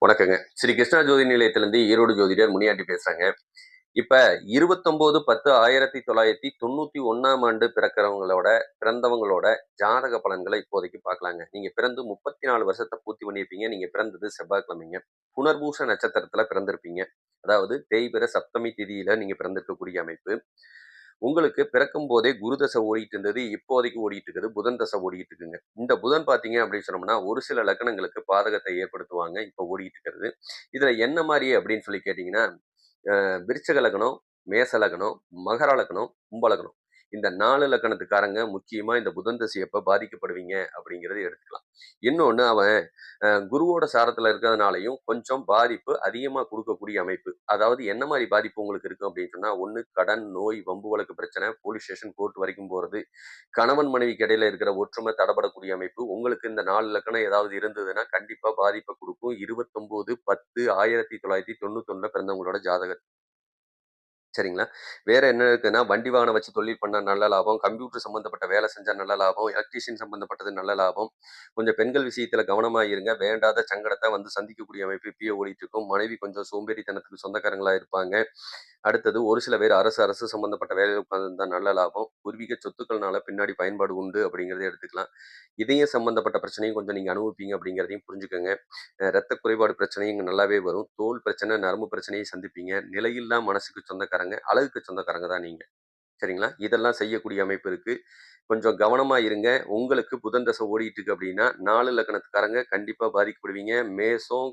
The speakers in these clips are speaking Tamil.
வணக்கங்க. ஸ்ரீ கிருஷ்ணா ஜோதி நிலையத்திலிருந்து ஈரோடு ஜோதிடர் முனியாண்டி பேசுறேங்க. இப்ப 29/10/1991ஆம் ஆண்டு பிறந்தவங்களோட ஜாதக பலன்கள இப்போதைக்கு பார்க்கலாங்க. நீங்க பிறந்து 34 வருஷத்த பூர்த்தி பண்ணியிருப்பீங்க. நீங்க பிறந்தது செவ்வாய்க்கிழமைங்க. புனர்பூச நட்சத்திரத்தில பிறந்திருப்பீங்க. அதாவது தேய்பிறை சப்தமி திதியில நீங்க பிறந்திருக்கக்கூடிய அமைப்பு. உங்களுக்கு பிறக்கும்போதே குரு தசை ஓடிட்டு இருந்தது. இப்போதைக்கு ஓடிட்டு இருக்குது. புதன் தசை ஓடிட்டு இருக்குங்க. இந்த புதன் பார்த்தீங்க அப்படின்னு சொன்னோம்னா, ஒரு சில லக்னங்களுக்கு பாதகத்தை ஏற்படுத்துவாங்க. இப்ப ஓடிட்டு இருக்கிறது. இதுல என்ன மாரி அப்படின்னு சொல்லி கேட்டீங்கன்னா, விருச்சிக லக்னம், மேச லக்னம், மகர லக்னம், கும்ப லக்னம். இந்த 4 லக்னத்துக்காரங்க முக்கியமா இந்த புதன் தசை அப்ப பாதிக்கப்படுவீங்க அப்படிங்கிறத எடுத்துக்கலாம். இன்னொன்னு அவன் குருவோட சாரத்துல இருக்கிறதுனாலயும் கொஞ்சம் பாதிப்பு அதிகமா குடுக்கக்கூடிய அமைப்பு. அதாவது என்ன மாரி பாதிப்பு உங்களுக்கு இருக்கும் அப்படின்னு சொன்னா, ஒண்ணு கடன், நோய், வம்பு வழக்கு பிரச்சனை, போலீஸ் ஸ்டேஷன், கோர்ட் வரைக்கும் போறது, கணவன் மனைவிக்கு இடையில இருக்கிற ஒற்றுமை தடபடக்கூடிய அமைப்பு. உங்களுக்கு இந்த 4 லக்கணம் ஏதாவது இருந்ததுன்னா, கண்டிப்பா பாதிப்ப குடுக்கும். 29/10/1991 பிறந்தவங்களோட ஜாதகம். சரிங்களா? வேற என்ன இருக்குன்னா, வண்டி வாகனம் வச்சு தொழில் பண்ணா நல்ல லாபம். கம்ப்யூட்டர் சம்மந்தப்பட்ட வேலை செஞ்சா நல்ல லாபம். எலக்ட்ரீஷியன் சம்மந்தப்பட்டது நல்ல லாபம். கொஞ்சம் பெண்கள் விஷயத்துல கவனமா இருங்க. வேண்டாத சங்கடத்த வந்து சந்திக்கக்கூடிய அமைப்பு இப்பயே ஓடிட்டுருக்கும். மனைவி கொஞ்சம் சோம்பேறித்தனத்துக்கு சொந்தக்காரங்களா இருப்பாங்க. அடுத்தது ஒரு சில பேர் அரசு சம்மந்தப்பட்ட வேலையில உட்கார்ந்திருந்தா நல்ல லாபம். பூர்வீக சொத்துக்கள்னால பின்னாடி பயன்பாடு உண்டு அப்படிங்கிறத எடுத்துக்கலாம். இதயம் சம்மந்தப்பட்ட பிரச்சனையும் கொஞ்சம் நீங்க அனுபவிப்பீங்க அப்படிங்கிறதையும் புரிஞ்சுக்கங்க. ரத்த குறைபாடு பிரச்சனையும் இங்க நல்லாவே வரும். தோல் பிரச்சனை, நரம்பு பிரச்சனையை சந்திப்பீங்க. நிலையில்லா மனசுக்கு சொந்தக்காரங்க, அழகுக்கு சொந்தக்காரங்க தான் நீங்க. சரிங்களா? இதெல்லாம் செய்யக்கூடிய அமைப்பு இருக்கு. கொஞ்சம் கவனமா இருங்க. உங்களுக்கு புதன் தசை ஓடிட்டு இருக்கு அப்படின்னா, 4 லக்கணத்துக்காரங்க கண்டிப்பா பாதிக்கப்படுவீங்க. மேஷம்,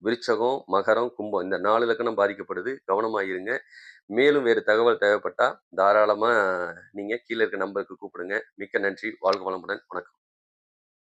விருச்சகம், மகரம், கும்பம் இந்த 4 லக்கணம் பாதிக்கப்படுது. கவனமா இருங்க. மேலும் வேறு தகவல் தேவைப்பட்டா தாராளமா நீங்க கீழ இருக்க நம்பருக்கு கூப்பிடுங்க. மிக்க நன்றி. வாழ்க வளமுடன். வணக்கம்.